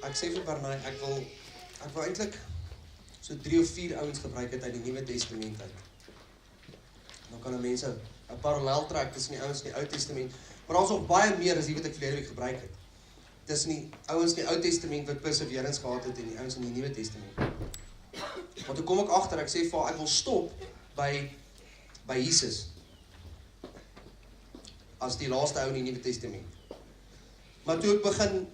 ek sê vir Bernay, ek wil eintlik so 3 of 4 ouens gebruik het uit die Nuwe Testament uit. Dan kan mense 'n parallel trek tussen die ouens in die Ou Testament, maar daar's nog baie meer as die wat ek verlede week gebruik het. Tussen die ouens in die Ou Testament wat perseverance gehad het en die ouens in die Nuwe Testament. Want toe kom ek agter, ek sê vir ek wil stop by Jesus as die laaste ou in die Nuwe Testament. Maar toe ek begin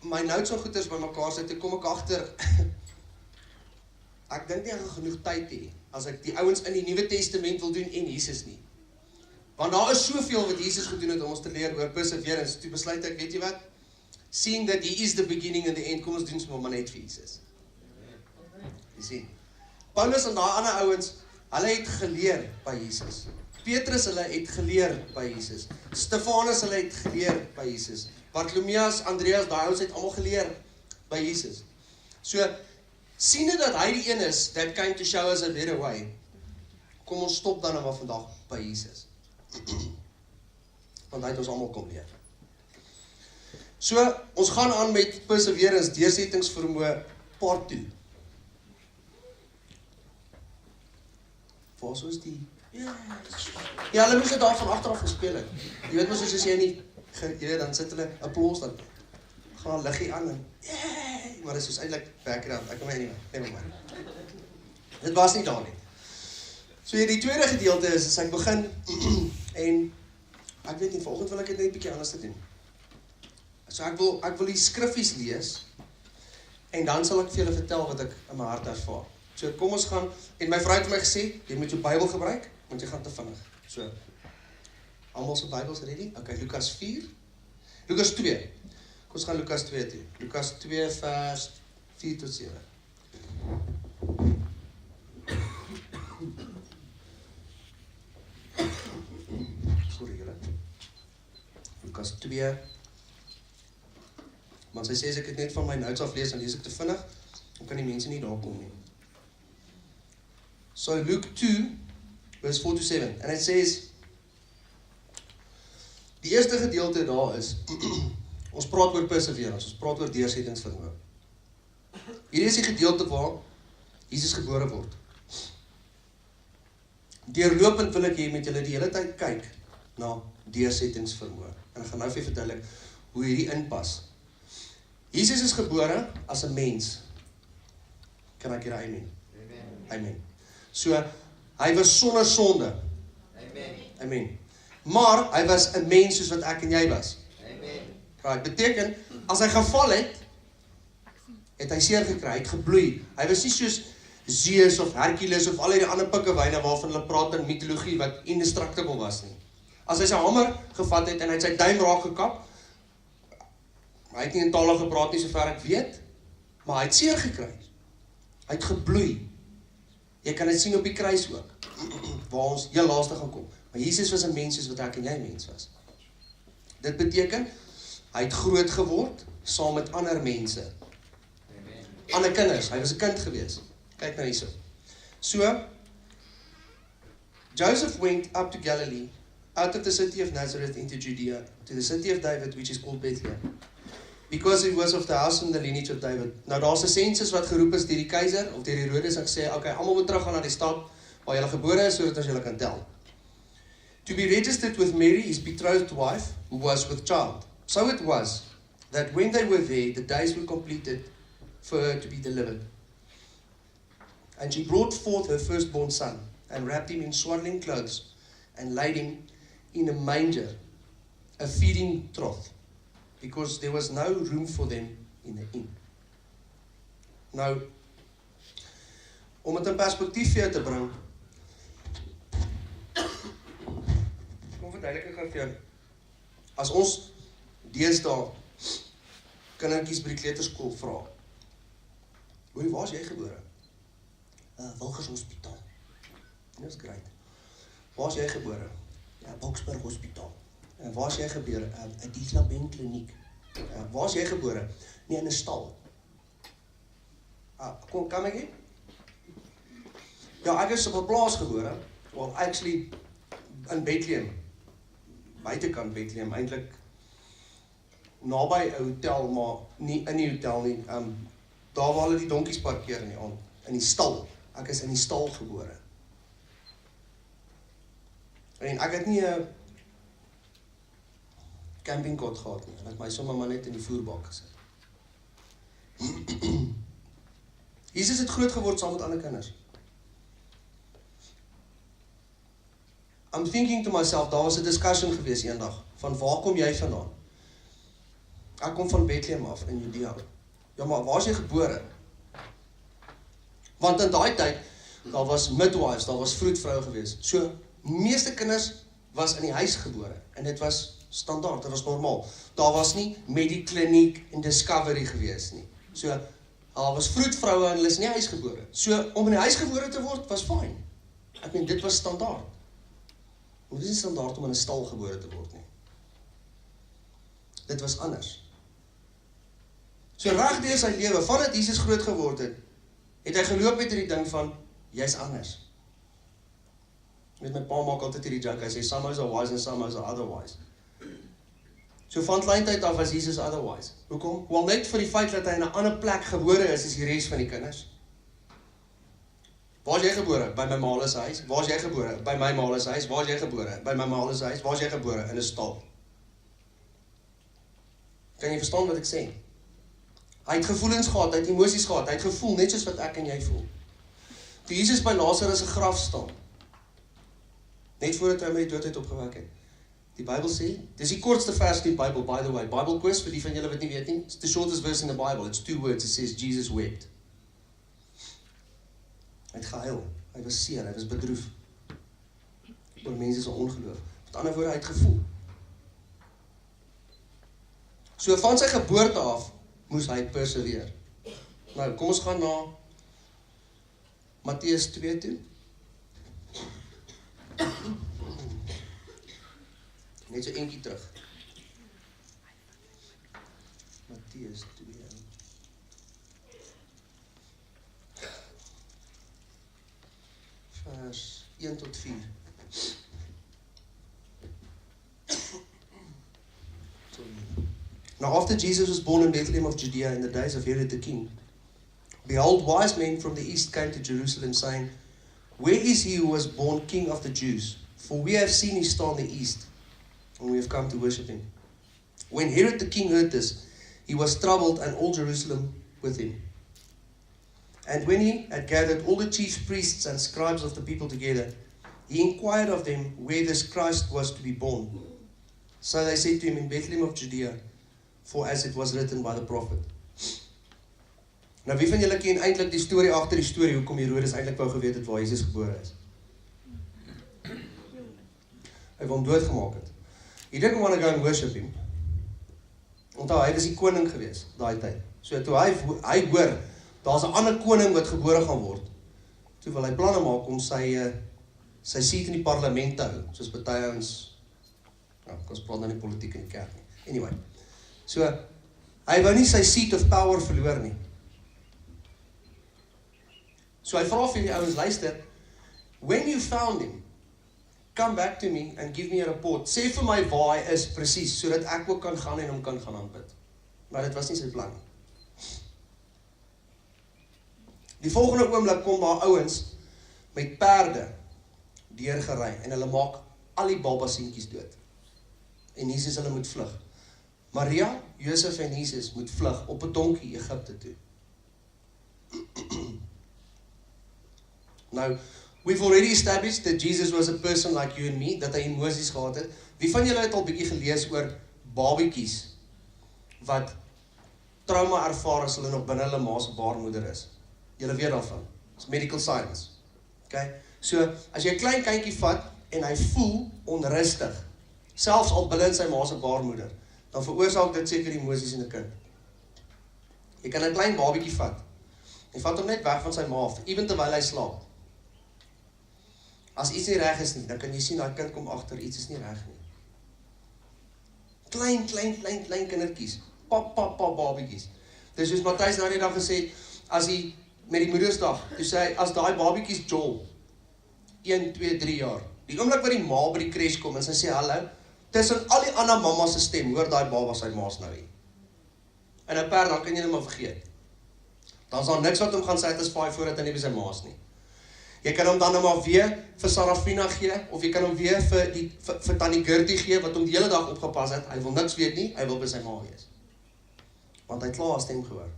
my notes en goeders bymekaar sit, toe kom ek agter ek dink nie ek gaan genoeg tyd hê as ek die ouens in die Nuwe Testament wil doen en Jesus nie. Want daar is soveel wat Jesus gedoen het om ons te leer oor perseverance. Toe besluit ek, weet jy wat? Seeing that he is the beginning and the end, kom ons doen sommer maar net vir Jesus. Jy sien. Paulus en daai ander ouens, hulle het geleer by Jesus. Petrus, hulle het geleer by Jesus. Stefanus, hulle het geleer by Jesus. Bartholomeus, Andreas, daai ouens het almal geleer by Jesus. So, sien dit dat hy die een is that came to show us a better way. Kom ons stop dan maar vandag by Jesus. Want hy het ons almal kom leer. So, ons gaan aan met perseverance, deursettingsvermoë, part 2. Waar soos die... Ja, hulle moes dit daar van agteraf gespeel het. Jy weet mos soos jy nie, jy weet, dan sit hulle applaus, dan gaan hulle liggie aan en, maar dit is soos eintlik background, ek kan my nie maar. Dit was nie daar nie. So die tweede gedeelte is, as ek begin, en ek weet nie, vanoggend wil ek dit net 'n bietjie anders te doen. So ek wil die skriffies lees, en dan sal ek vir julle vertel wat ek in my hart ervaar. So kom ons gaan, en my vrou het my gesê, jy moet jou Bybel gebruik, want jy gaan te vinnig. So, almal se Bybels ready? Okay, Lukas 4, Lukas 2. Kom ons gaan Lukas 2 toe. Lukas 2 vers 4 tot 7. Sorry julle. Lukas 2. Want sy sê as ek dit net van my notes af lees, dan lees ek te vinnig, dan kan die mense nie daar kom nie. So Luke 2, verse 4 to 7, and it says, die eerste gedeelte daar is, ons praat oor perseverance, ons praat oor deursettingsvermoë. Hier is die gedeelte waar Jesus gebore word. Deurlopend wil ek hier met julle die hele tyd kyk na deursettingsvermoë. En ek gaan nou vir julle verduidelik hoe hierdie inpas. Jesus is gebore as 'n mens. Kan ek hier amen? Amen. So, hy was sonder sonde. Amen. Amen. Maar, hy was 'n mens soos wat ek en jy was. Amen. Right, beteken, as hy geval het hy seer gekry, hy het gebloei. Hy was nie soos Zeus of Hercules of al die ander pikkewyne waarvan hulle praat in mitologie wat indestructible was nie. As hy sy hamer gevat het en hy het sy duim raak gekap, hy het nie in tale gepraat nie sover ek weet, maar hy het seer gekry. Hy het gebloei. Jy kan dit sien op die kruis ook, waar ons heel laaste gaan kom. Maar Jesus was 'n mens soos wat ek en jy mens was. Dit beteken, hy het groot geword, saam met ander mense. Ander kinders, hy was 'n kind gewees. Kyk nou hierso. So, Joseph went up to Galilee, out of the city of Nazareth into Judea, to the city of David, which is called Bethlehem, because he was of the house and the lineage of David. Nou daar's 'n sensus wat geroep is deur die keiser of deur die Herodes en gesê, okay, almal moet teruggaan na die stad waar jy gebore is sodat ons julle kan tel. To be registered with Mary, his betrothed wife, who was with child. So it was that when they were there, the days were completed for her to be delivered. And she brought forth her firstborn son, and wrapped him in swaddling clothes, and laid him in a manger, a feeding trough, because there was no room for them in the inn. Nou, om het in perspektief vir jou te bring, kom verduidelik ek gou vir jou, as ons deesdae kindertjies by die kleuterskool vra, hoorie, waar is jy gebore? Wilgers Hospitaal. Dit is great. Waar is jy gebore? Ja, Boksburg Hospitaal. Waar is jy gebore? Adisla Ben Kliniek. Waar is jy gebore? Nee, in 'n stal. Kom ek hier? Ja, ek is op 'n plaas gebore, well, actually, in Bethlehem. Buitekant Bethlehem, eintlik, naby 'n hotel, maar nie in die hotel nie. Daar waar hulle die donkies parkeer in die aand, in die stal. Ek is in die stal gebore. En ek het nie 'n campingkot gehad nie. Hulle het my sommer maar net in die voerbak gesit. Jesus het groot geword saam met ander kinders. I'm thinking to myself, daar was 'n discussion gewees eendag, van waar kom jy vandaan? Ek kom van Bethlehem af, in Judea. Ja, maar waar is jy gebore? Want in daai tyd, daar was midwives, daar was vroedvroue gewees. So, meeste kinders was in die huis gebore, en dit was standaard, dit was normaal. Daar was nie Medikliniek en Discovery gewees nie. So, daar was vroedvroue en hulle is nie huis gebore. So, om in die huis gebore te word, was fyn. Ek meen, dit was standaard. Dit is nie standaard om in 'n stal gebore te word nie. Dit was anders. So reg deur sy lewe, vandat Jesus groot geword het, het hy geloop met hierdie ding van, jy's anders. Met my pa maak altyd hierdie joke, hy sê, some are wise and some are otherwise. So van kleintyd af was Jesus otherwise. Hoekom? Wel net vir die feit dat hy in 'n ander plek gebore is die res van die kinders. Waar is jy gebore? By my ma se huis. Waar is jy gebore? By my ma se huis. Waar is jy gebore? By my ma se huis. Waar is jy gebore? In 'n stal. Kan jy verstaan wat ek sê? Hy het gevoelens gehad, hy het emosies gehad, hy het gevoel net soos wat ek en jy voel. Toe Jesus by Lazarus se graf staan, net voordat hy met die dood uit opgewek het, die Bybel sê, dis die kortste vers in die Bybel, by the way, Bible quiz, vir die van julle wat nie weet nie, it's the shortest verse in the Bible, it's 2 words, it says, Jesus wept. Hy het gehuil, hy was seer, hy was bedroef, oor mense se ongeloof, met ander woorde, hy het gevoel. So van sy geboorte af, moes hy perseveer. Nou, kom ons gaan na Matteus 2 toe. Net so eentjie terug. Matteus 2. Vers 1 tot 4. Now after Jesus was born in Bethlehem of Judea in the days of Herod the king, behold, wise men from the east came to Jerusalem, saying, Where is he who was born king of the Jews? For we have seen his star in the east, and we have come to worship him. When Herod the king heard this, he was troubled, and all Jerusalem with him. And when he had gathered all the chief priests and scribes of the people together, he inquired of them where this Christ was to be born. So they said to him, In Bethlehem of Judea, for as it was written by the prophet. Nou wie van julle ken eintlik die storie agter die storie hoekom Herodes eintlik wou geweet het waar Jesus gebore is? Hy wou hom doodgemaak het. He didn't want to go and worship him. Onthou, hy was die koning gewees daai tyd. So toe hy hoor daar's 'n ander koning wat gebore gaan word, toe wil hy planne maak om sy seat in die parlement te hou, soos party ons, nou, ons praat nou nie politiek in die kerk nie. Anyway, so, hy wou nie sy seat of power verloor nie. So hy vra vir die ouens, luister, when you found him, come back to me and give me a report. Sê vir my waar hy is, presies, sodat ek ook kan gaan en hom kan gaan aanbid. Maar dit was nie sy plan nie. Die volgende oomblik kom daar ouens met perde deurgery en hulle maak al die babasientjies dood. En Jesus hulle moet vlug. Maria, Josef en Jesus moet vlug op 'n donkie Egipte toe. Now, we've already established that Jesus was a person like you and me, dat hy emosies gehad het. Wie van julle het al bietjie gelees oor babietjies wat trauma ervaar as hulle nog binne hulle ma se baarmoeder is? Julle weet daarvan. It's medical science. Okay? So, as jy 'n klein kindjie vat en hy voel onrustig, selfs al binne in sy ma se baarmoeder, dan veroorsaak dit seker emosies in 'n kind. Jy kan 'n klein babietjie vat en vat hom net weg van sy ma af, ewen terwyl hy slaap. As iets nie reg is nie, dan kan jy sien dat kind kom agter, iets is nie reg nie. Klein kindertjies, pap babietjies. Dis soos Matthys nou die dag gesê, as hy met die moedersdag, toe sê hy, as daai babietjies jol, 1, 2, 3 jaar, die oomblik wat die ma by die crash kom, en sy sê, hallo, tussen al die ander mama se stem, hoor daai baba sy ma's nou hier. in 'n perd, dan kan jy hom maar vergeet. Dan is daar niks wat hom gaan satisfy voordat hy nie by sy maas nie. Jy kan hom dan nou maar weer vir Sarafina gee, of jy kan hom weer vir Tannie Gertie gee, wat hom die hele dag opgepas het. Hy wil niks weet nie, hy wil by sy ma wees. Want hy het klaar haar stem gehoor.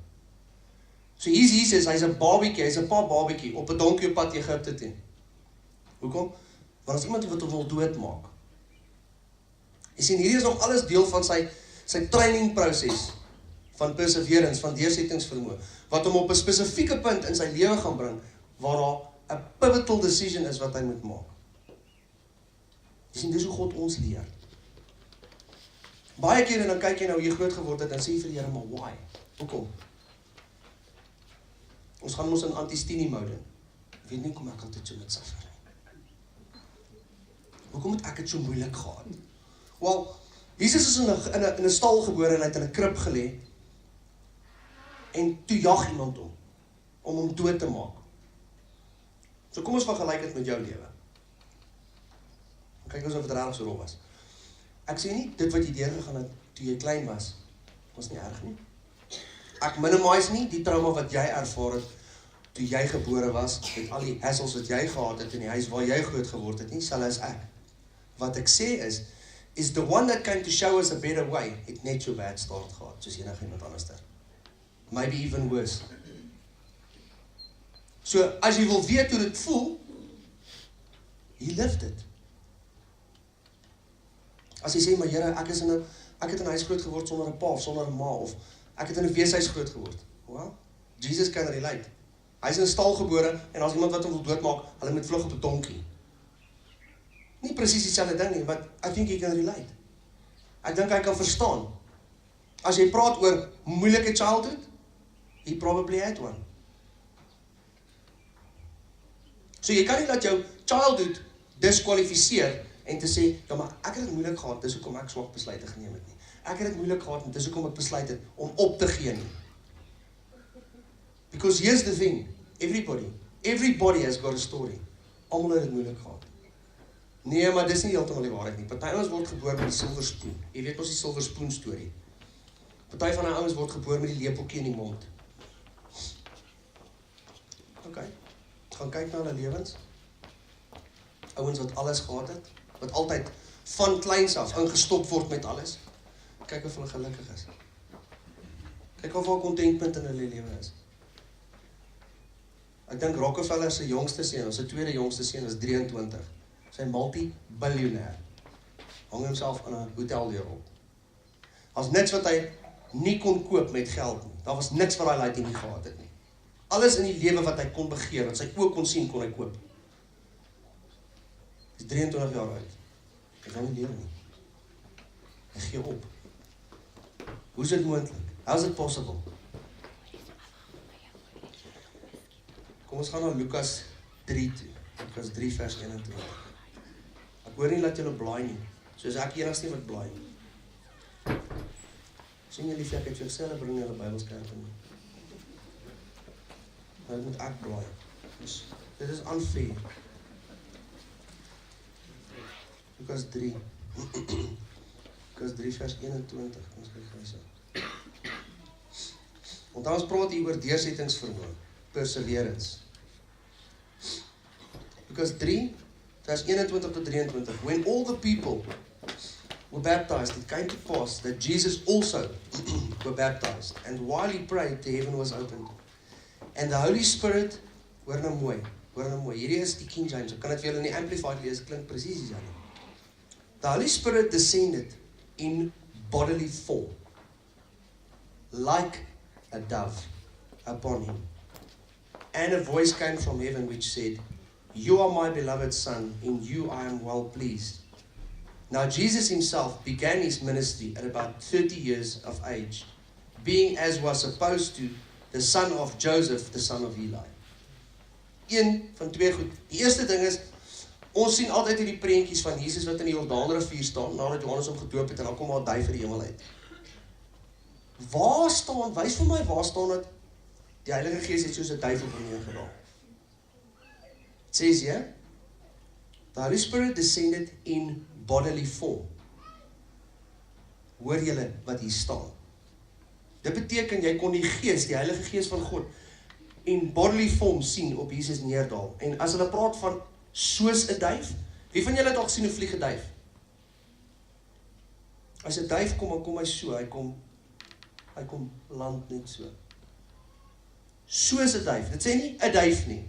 So hier's Jesus, hy's 'n babietjie, hy's 'n pa babietjie, op 'n donkie op pad Egipte toe. Hoekom? Want as iemand wat hom wil doodmaak. Jy sien, hierdie is nog alles deel van sy training proses, van perseverance, van deursettingsvermoë, wat hom op 'n spesifieke punt in sy lewe gaan bring, waar daar 'n pivotal decision is wat hy moet maak. Jy sien, dis hoe God ons leer. Baie kere dan kyk jy nou hoe jy groot geword het, en sê jy vir die Here, maar why? Hoekom? Ons gaan ons in anti-stenie mode. Ek weet nie kom ek altyd so met suffer. Hoekom het ek het so moeilik gehad? Wel, Jesus is in 'n stal gebore en hy het in 'n krib gelê, en toe jag iemand om hom dood te maak. So kom ons vergelyk dit met jou lewe. Kyk ons of dit regtig so rol was. Ek sê nie, dit wat jy deurgegaan het toe jy klein was nie erg nie. Ek minimize nie die trauma wat jy ervaar het toe jy gebore was, met al die hassles wat jy gehad het in die huis waar jy groot geword het nie, selfs as ek. Wat ek sê is the one that came to show us a better way, het net so bad start gehad, soos enigiemand anders daar. Maybe even worse. So, as jy wil weet hoe dit voel, he lived it. As jy sê, maar Here, ek het in 'n huis groot geword sonder 'n pa of sonder 'n ma, of ek het in 'n weeshuis groot geword. Well, Jesus kan relate. Hy is in 'n stal gebore, en as iemand wat hom wil doodmaak, hulle moet vlug op 'n donkie. Nie presies dieselfde ding nie, but I think he can relate. Ek dink hy kan verstaan. As jy praat oor moeilike childhood, he probably had one. So jy kan nie dat jou childhood diskwalifiseer en te sê, ja maar ek het dit moeilik gehad, dis hoekom ek swak besluite geneem het nie. Ek het dit moeilik gehad en dis hoekom ek besluit het om op te gee nie. Because here's the thing, everybody has got a story. Almal het dit moeilik gehad. Nee, maar dis nie heeltemal die waarheid nie. Party ouens word gebore met die silver spoon. Jy weet mos die silver spoon storie. Party van die ouens word gebore met die lepeltjie in die mond. Okay. Gaan kyk na hulle lewens. Ouens wat alles gehad het, wat altyd van kleins af ingestop word met alles. Kyk of hulle gelukkig is. Kyk of hulle contentment in hulle lewe is. Ek dink Rockefeller se jongste seun, sy tweede jongste seun is 23. Sy multi-biljonair. Hang homself in 'n hoteldeur op. Daar's niks wat hy nie kon koop met geld nie. Daar was niks wat hy laat nie gehad het nie. Alles in die lewe wat hy kon begeer, wat sy oë kon sien, kon hy koop. Hy is 23 jaar oud. Hy kan nie lewe nie. Hy gee op. Hoe is dit moontlik? How is it possible? Kom ons gaan na Lukas 3 toe. Lukas 3 vers 21. Ek hoor nie dat julle blaai nie. Soos ek enigste wat blaai nie. Sien julle liefde, ek het vir julle bring julle Bybelskerk in. Nou moet ek blaai. Dus, dit is unfair. Lukas 3. Lukas 3 vers 21. Ons kyk gou so. Want ons praat hier oor deursettingsvermoë, perseverance. Lukas 3 vers 21 tot 23. When all the people were baptized, it came to pass that Jesus also were baptized. And while he prayed, the heaven was opened. And the Holy Spirit, hoor nou mooi. Hierdie is die King James. Ek kan dit vir julle in die Amplified lees, klink presies dieselfde. The Holy Spirit descended in bodily form, like a dove upon him. And a voice came from heaven which said, "You are my beloved Son, in you I am well pleased." Now Jesus himself began his ministry at about 30 years of age, being as was supposed to the son of Joseph, the son of Eli. Een van twee goed. Die eerste ding is, ons sien altyd hierdie prentjies van Jesus wat in die Jordaanrivier staan, nadat Johannes hom gedoop het, en dan kom daar 'n duif uit die hemel uit. Waar staan, wys vir my, waar staan dat die Heilige Gees het soos 'n duif op hom neergedaal? It says here, the Holy Spirit descended in bodily form. Hoor julle wat hier staan? Dit beteken, jy kon die Gees, die Heilige Gees van God, in bodily form sien op Jesus neerdal. En as hulle praat van soos 'n duif, wie van julle het al gesien hoe vlieg 'n duif? As 'n duif kom, dan kom hy so, hy kom land net so. Soos 'n duif, dit sê nie 'n duif nie.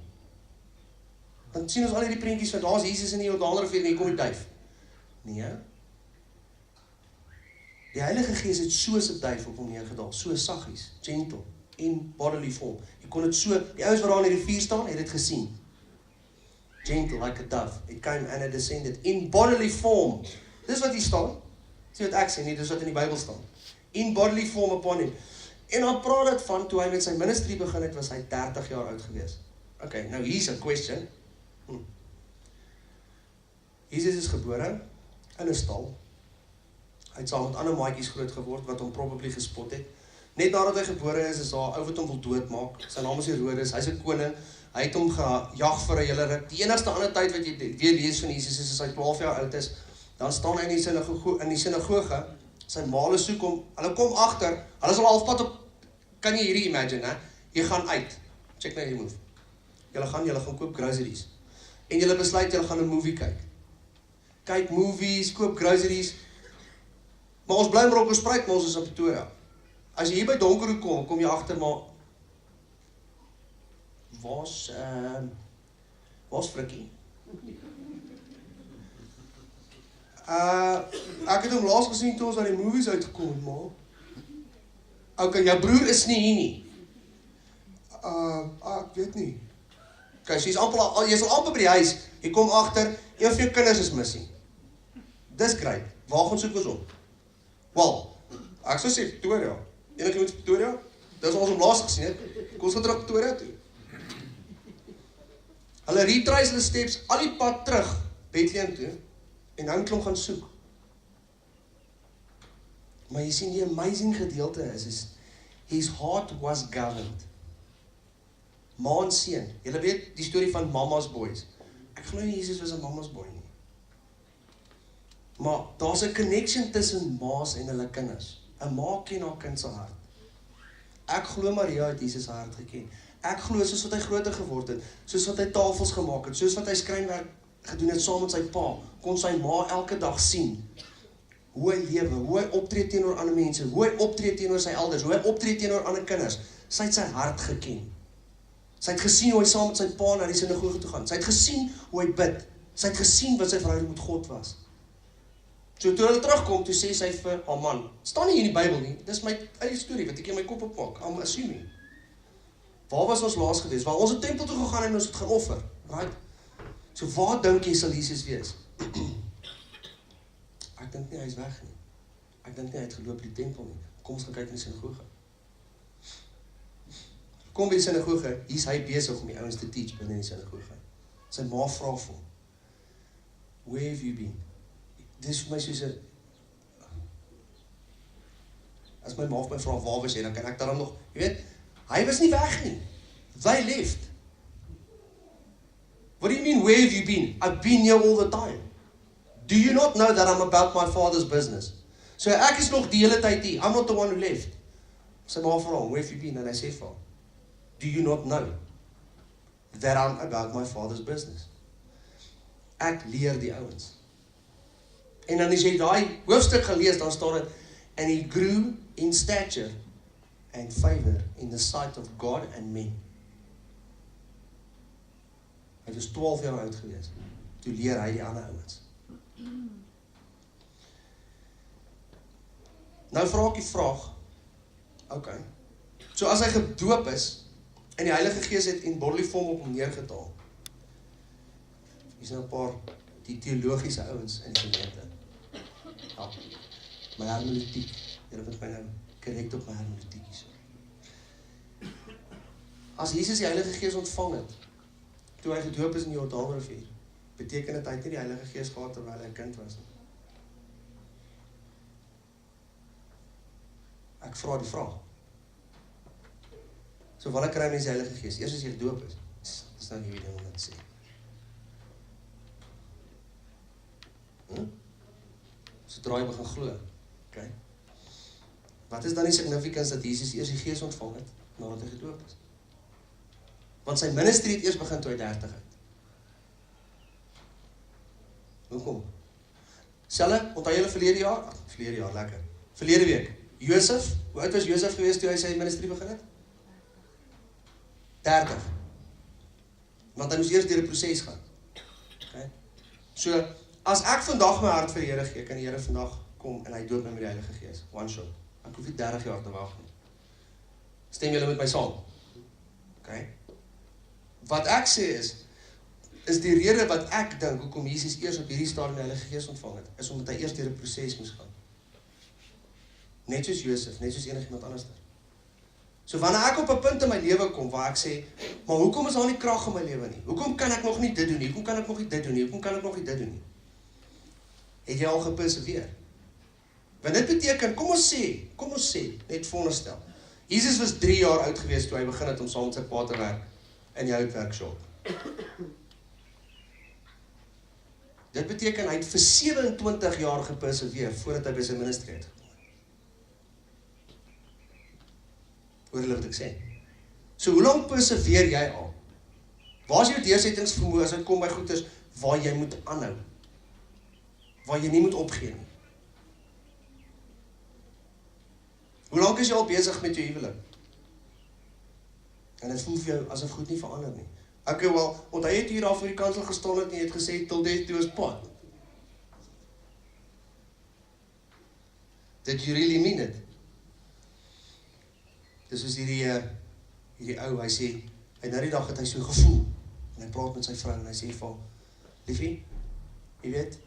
Dan sien ons al hierdie prentjies van, daar's Jesus in die Jordaanrivier en hier kom die duif. Nee. Die Heilige Gees het soos 'n duif op hom neergedaal, so saggies, gentle, in bodily form. Jy kon dit so, die ouens wat daar in die rivier staan, het dit gesien. Gentle like a dove. It came and it descended in bodily form. Dis wat hier staan. Dis wat ek sê nie, dis wat in die Bybel staan. In bodily form upon him. En dan praat dit van, toe hy met sy ministry begin het, was hy 30 jaar oud gewees. Okay, nou here's a question. Jesus is gebore in 'n stal. Hy het saam met ander maatjies groot geword, wat hom probably gespot het. Net nadat hy gebore is daar 'n ou wat hom wil doodmaak. Sy naam is Herodes, hy's 'n koning. Hy het hom gejag vir 'n hele ruk. Die enigste ander tyd wat jy weer lees van Jesus is as hy 12 jaar oud is. Dan staan hy in die sinagoge. Sy maale soek hom. Hulle kom agter. Hulle is al halfpad op. Kan jy hierdie imagine, hè? Jy gaan uit. Check nou hierdie move. Julle gaan koop groceries. En julle besluit julle gaan 'n movie kyk. Kyk movies, koop groceries. Maar ons bly maar op 'n spruit, maar ons is in Pretoria. As jy hier by Donkerhoek kom jy agter maar waar's Frikkie? Ek het hom laas gesien toe ons aan die movies uitgekom het, maar. Okay, jou broer is nie hier nie. Ek weet nie. Okay, so jy's al amper by die huis, jy kom agter, een van jou kinders is missing. Dis great. Waar gaan soek ons hom? Wel, ek sou sê Pretoria. Enigiemand in Pretoria? Dis ons hom laas gesien het. Kom ons gaan terug Pretoria toe. Hulle retrace hulle steps al die pad terug Bethlehem toe en dan klom gaan soek. Maar jy sien die amazing gedeelte is his heart was governed. Ma en seun. Julle weet die storie van mama's boys. Ek glo nie Jesus was 'n mama's boy nie. Maar daar's 'n connection tussen ma's en hulle kinders. 'n Ma ken haar kind se hart. Ek glo Maria het Jesus se hart geken. Ek glo soos wat hy groter geword het, soos wat hy tafels gemaak het, soos wat hy skrynwerk gedoen het saam met sy pa, kon sy ma elke dag sien hoe hy lewe, hoe hy optree teenoor ander mense, hoe hy optree teenoor sy elders, hoe hy optree teenoor ander kinders. Sy het sy hart geken. Sy het gesien hoe hy saam met sy pa na die sinagoge toe gaan. Sy het gesien hoe hy bid. Sy het gesien wat sy verhouding met God was. So toe hulle terugkom, toe sê sy vir haar man, staan nie in die Bybel nie, dis my eie storie wat ek in my kop opmaak, I'm assuming. Waar was ons laas gewees? Waar ons het tempel toe gegaan en ons het gaan offer, right? So waar dink jy sal Jesus wees? Ek dink nie hy is weg nie. Ek dink nie hy het geloop by die tempel nie. Kom ons gaan kyk in die sinagoge. Kom by die sinagoge, hier's hy besig om die ouens te teach binne in die sinagoge. Sy ma vra vir hom, where have you been? Dis vir my soos 'n, as my ma my vra waar was jy, dan kan ek daarom nog, jy weet, hy was nie weg nie. They left. What do you mean, where have you been? I've been here all the time. Do you not know that I'm about my father's business? So ek is nog die hele tyd hier. I'm not the one who left. Sy ma vra hom, where have you been? En hy sê vir haar, do you not know that I'm about my father's business? Ek leer die ouens. En dan as jy daai hoofstuk gelees, dan staan dit, and he grew in stature and favor in the sight of God and men. Hy was 12 jaar oud gewees. Toe leer hy die ander ouens. Nou vra ek die vraag, okay, so as hy gedoop is, en die Heilige Gees het in bodily form op hom neergedaal, hier is nou 'n paar die teologiese ouens in die gemeente. Ja, my hermeneutiek, julle moet my nou korrek op my hermeneutiek hier. As Jesus die Heilige Gees ontvang het, toe hy gedoop is in die Jordaanrivier, beteken dit hy het nie die Heilige Gees gehad terwyl hy 'n kind was nie. Ek vra die vraag. So wanneer kry mense die Heilige Gees? Eers as jy gedoop is. Dis nou nie wie ding om dit te sê. Sodra jy begin glo. Okay. Wat is dan die significance dat Jesus eers die Gees ontvang het, nadat hy gedoop is? Want sy ministry het eers begin toe hy 30 het. Hoekom? Selle, onthou julle verlede jaar? Verlede jaar, lekker. Verlede week, Josef, hoe oud was Josef geweest toe hy sy ministry begin het? 30. Want hy moes eers deur die proses gaan. Okay? So, as ek vandag my hart vir die Here gee, kan die Here vandag kom en hy doop my met die Heilige Gees. One shot. Ek hoef nie 30 jaar te wag nie. Stem julle met my saam? Okay? Wat ek sê is die rede wat ek dink, hoekom Jesus eers op hierdie stadium die Heilige Gees ontvang het, is omdat hy eers deur 'n proses moes gaan. Net soos Josef, net soos enigiemand anders daar. So wanneer ek op 'n punt in my lewe kom, waar ek sê, maar hoekom is daar nie krag in my lewe nie? Hoekom kan ek nog nie dit doen nie? Hoekom kan ek nog nie dit doen nie? Hoekom kan ek nog nie dit doen nie? Het jy al geperseveer? Want dit beteken, kom ons sê, net voorstel. Jesus was 3 jaar oud geweest toe hy begin het om saam met sy pa te werk in die houtwerkshop. Dit beteken, hy het vir 27 jaar geperseveer voordat hy by sy ministry het gekom. Hoor hulle wat ek sê? So, hoe lang perseveer jy al? Waar is jou deursettingsvermoë as dit kom by goeders waar jy moet aanhou? Waar jy nie moet opgee nie? Hoe lang is jy al besig met jou huwelik? En dit voel vir jou asof goed nie verander nie. Ek wel, want hy het hier daar voor die kansel gestaan het en het gesê, till death do us part. Did you really mean it? Dis soos hierdie ou, hy sê, hy na die dag het hy so gevoel, en hy praat met sy vrou, en hy sê van, liefie, jy weet,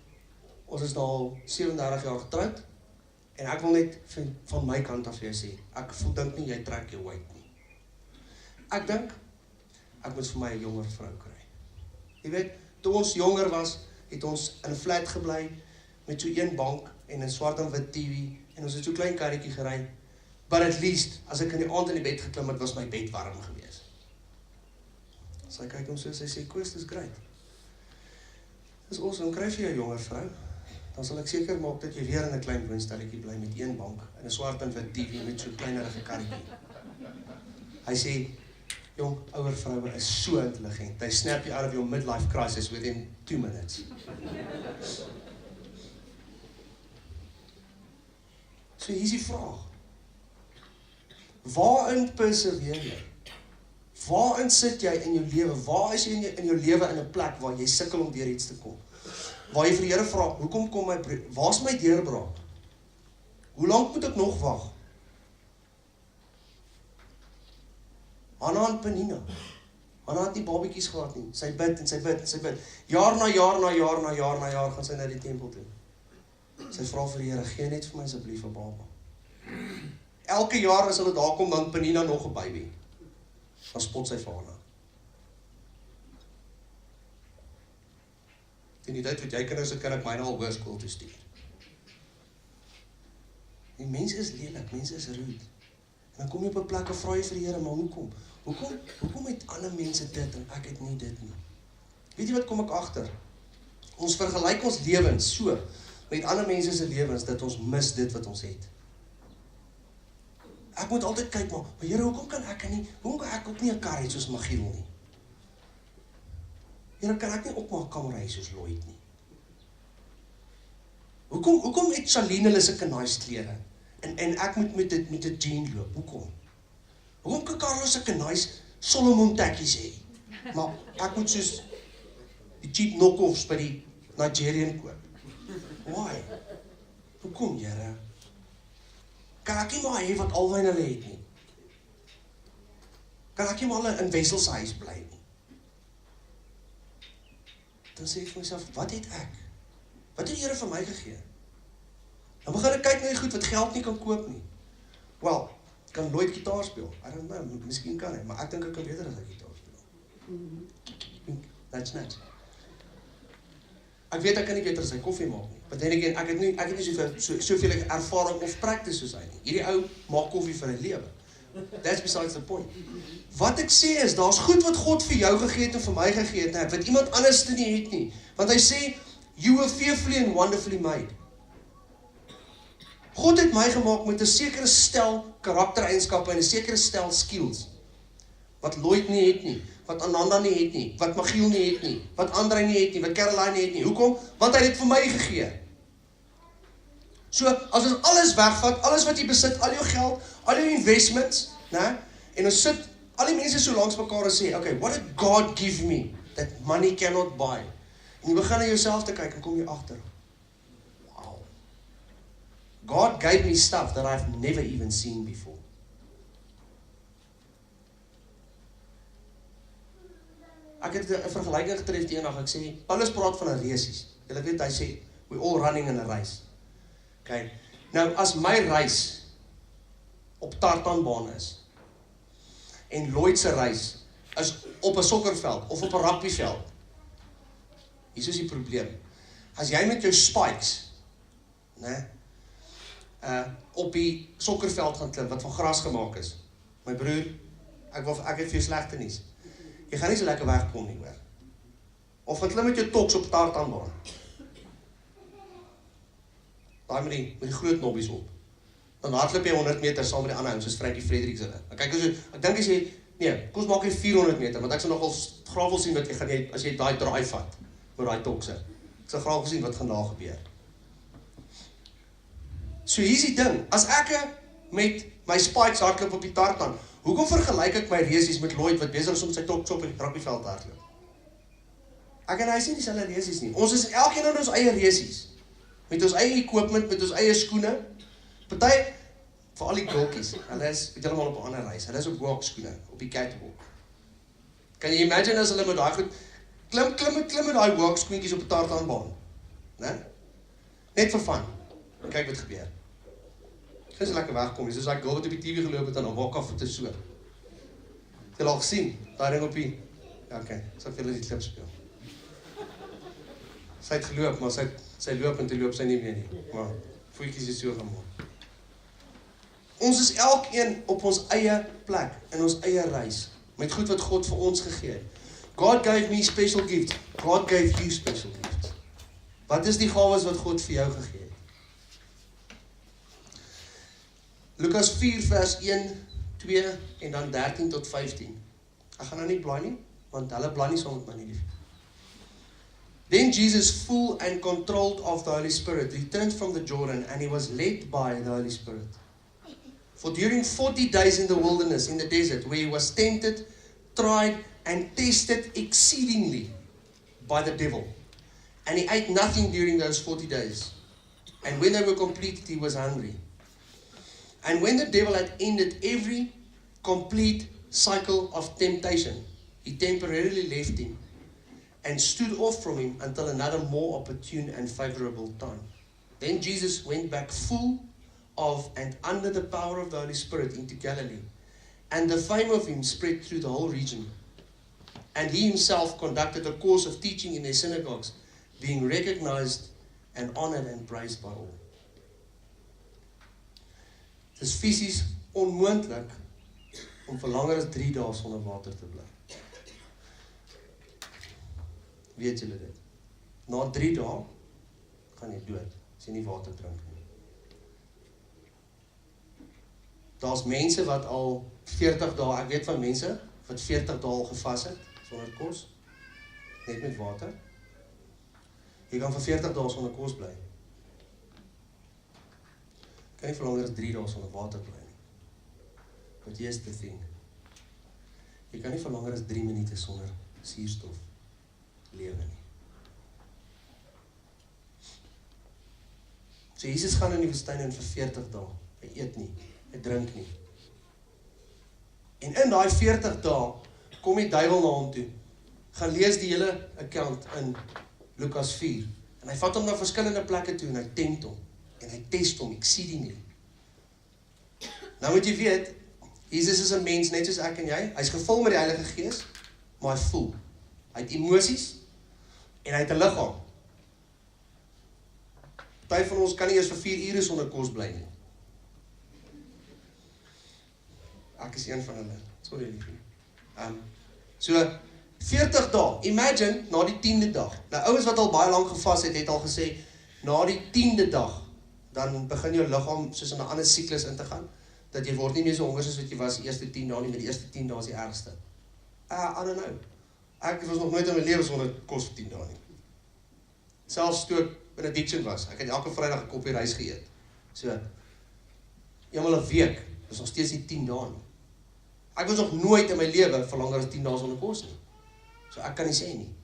ons is nou al 37 jaar getrouwd, en ek wil net van my kant af jou sê, ek dink nie, jy trek jou uit nie. Ek dink, ek moet vir my 'n jonger vrou kry. Jy weet, toe ons jonger was, het ons in 'n flat gebly, met so 1 bank, en 'n swart en wit TV, en ons het so klein karretjie gery, but at least, as ek in die aand in die bed geklim het, was my bed warm gewees. Sy kyk hom so, sy sê, Koos, dis great. Dis awesome, kry vir jou jonger vrou, dan sal ek seker maak dat jy weer in 'n klein woonstelletjie bly met 1 bank, en 'n swart en wit TV, met so kleinerige karretjie. Hy sê, jong, ouer vroue is so intelligent, they snap you out of your midlife crisis within 2 minutes. So hier is die vraag, waarin perseveer jy? Waarin sit jy in jou lewe? Waar is jy in jou lewe in 'n plek waar jy sukkel om deur iets te kom? Waar jy vir die Here vra, hoekom kom waar's my deurbraak? Hoe lank moet ek nog wag? Anna en Penina. Anna het nie babetjies gehad nie. Sy bid en sy bid en sy bid. Jaar na jaar gaan sy na die tempel toe. Sy vra vir die Here, gee net vir my asseblief 'n baba. Elke jaar as hulle daar kom, dan Penina nog 'n baby. Dan spot sy vir Anna. Teen die tyd wat jy kinders het, kan ek myne al hoërskool toe stuur. Die mense is lelik, mense is rude. En dan kom jy op 'n plek en vra jy vir die Here, maar hoekom? Hoekom het ander mense dit en ek het nie dit nie? Weet jy wat kom ek agter? Ons vergelyk ons lewens so met ander mense se lewens dat ons mis dit wat ons het. Ek moet altyd kyk, maar Here, hoekom kan ek ook nie 'n kar hê soos Magiel nie? Here, kan ek nie op my kamer ry soos Louw nie? Hoekom het Charlene hulle sulke nice klere? En ek moet met 'n jean loop, hoekom? Hoekom kan Carlos sulke nice Solomon tekkies hê? Maar ek moet soos die cheap knock-offs by die Nigerian koop. Why? Hoekom, Here? Kan ek nie maar hê wat alwyn hulle het nie? Kan ek nie maar in Wessel se huis bly nie? Dan sê ek vir myself, wat het ek? Wat het die Here vir my gegee? Dan begin ek kyk na die goed wat geld nie kan koop nie. Wel, kan Louw gitaar speel? I don't know, miskien kan hy, maar ek dink ek kan beter as hy gitaar speel. That's nice. Ek weet ek kan nie beter as hy koffie maak nie. But then again, ek het nie soveel ervaring of practice soos hy nie. Hierdie ou maak koffie vir 'n lewe. That's besides the point. Wat ek sê is, daar's goed wat God vir jou gegee het en vir my gegee het, wat iemand anders nie het nie. Want hy sê, you were fearfully and wonderfully made. God het my gemaak met 'n sekere stel karaktereienskappe en 'n sekere stel skills. Wat Louw nie het nie, wat Ananda nie het nie, wat Magiel nie het nie, wat Andrei nie het nie, wat Caroline nie het nie. Hoekom? Want hy het vir my gegee. So, as ons alles wegvat, alles wat jy besit, al jou geld, al jou investments, né? En ons sit al die mense so langs mekaar en sê, okay, what did God give me that money cannot buy? En jy begin na jouself te kyk en kom jy agter. Wow. God gave me stuff that I've never even seen before. Ek het 'n vergelyking getref die eendag, ek sê, Paulus praat van 'n resies. Julle weet, hy sê, we all running in a race. Okay. Nou, as my reis op tartanbaan is, en Louw se reis is op 'n sokkerveld, of op 'n rugbyveld, hier is die probleem. As jy met jou spikes, né, op die sokkerveld gaan klim, wat van gras gemaak is, my broer, ek het vir jou slegte nuus. Jy gaan nie so lekker wegkom nie, hoor. Of gaan klim met jou toks op tartanbaan. Daai met die groot nobbies op. Dan hardloop jy 100 meter saam met die ander ouens, soos Frankie Fredericks hulle. Kyk, ek dink as jy, nee, kom ons maak jy 400 meter, want ek sal nogal graag wil sien wat jy gaan, as jy daai draai vat, met daai tokse. Ek sal graag wil sien wat gaan daar gebeur. So hier is die ding, as ek met my spikes hardloop op die tartan, hoekom vergelyk ek my resies met Louw wat besig is om sy toks op die rugbyveld te hardloop? Ek en hy is nie dieselfde resies nie. Ons is elkeen in ons eie resies. Met ons eie equipment, met ons eie skoene. Party, vir al die gulkies, hulle is, weet julle maar op 'n ander reis, hulle is op walkskoene, op die catwalk. Kan jy imagine as hulle met daai goed, klim met daai walkskoentjies op 'n tartanbaan, né? Net vir fun, kyk wat gebeur. Dis so lekker wegkom, dis soos daai girl wat op die TV geloop het en op haar kafvoete so. Jy het al gesien, daai ding op die, ja okay, sal vir hulle die klip speel. Sy het geloop, maar sy loop en toe loop sy nie meer nie, maar voetjies is so gemaak. Ons is elkeen op ons eie plek, in ons eie reis, met goed wat God vir ons gegee het. God gave me special gifts, God gave you special gifts. Wat is die gawes wat God vir jou gegee het? Lukas 4 vers 1, 2 en dan 13 tot 15. Ek gaan nou nie blaai nie, want hulle blaai nie saam met my nie lief. Then Jesus, full and controlled of the Holy Spirit, returned from the Jordan, and he was led by the Holy Spirit. For during 40 days in the wilderness, in the desert, where he was tempted, tried, and tested exceedingly by the devil. And he ate nothing during those 40 days. And when they were completed, he was hungry. And when the devil had ended every complete cycle of temptation, he temporarily left him and stood off from him until another more opportune and favorable time. Then Jesus went back full of and under the power of the Holy Spirit into Galilee, and the fame of him spread through the whole region. And he himself conducted a course of teaching in their synagogues, being recognized and honored and praised by all. Het is fisies onmoontlik om vir langer as 3 dae sonder water te bly. Weet julle dit? Na 3 dae gaan jy dood as jy nie water drink nie. Daar's mense wat al 40 dae, ek weet van mense wat 40 dae al gevas het sonder kos, net met water. Jy kan vir 40 dae sonder kos bly. Kan nie vir langer as 3 dae sonder water bly nie. But here's the thing. Jy kan nie vir langer as 3 minute sonder suurstof lewe nie. So Jesus gaan in die woestyn in vir 40 dae. Hy eet nie, hy drink nie. En in daai 40 dae kom die duiwel na hom toe. Gaan lees die hele account in Lukas 4. En hy vat hom na verskillende plekke toe en hy tempt hom. En hy test hom exceedingly. Nou moet jy weet, Jesus is 'n mens net soos ek en jy. Hy's gevul met die Heilige Gees, maar hy voel. Hy het emosies en hy het 'n liggaam. Party van ons kan nie eers vir 4 ure sonder kos bly nie. Ek is een van hulle. Sorry liefie. So 40 dae. Imagine na die 10de dag. Nou ouens wat al baie lank gevas het, het al gesê na die 10de dag, dan begin jou liggaam soos in 'n ander siklus in te gaan, dat jy word nie meer so honger soos wat jy was die eerste 10 dae nie, maar die eerste 10 dae is die ergste. I don't know. Ek was nog nooit in my lewe sonder kos vir 10 dae nie. Selfs toe ek in addiction was, ek het elke Vrydag 'n koppie rys geëet. So, eenmal 'n week, is nog steeds nie 10 dae nie. Ek was nog nooit in my lewe vir langer as 10 dae sonder kos nie. So ek kan nie sê nie.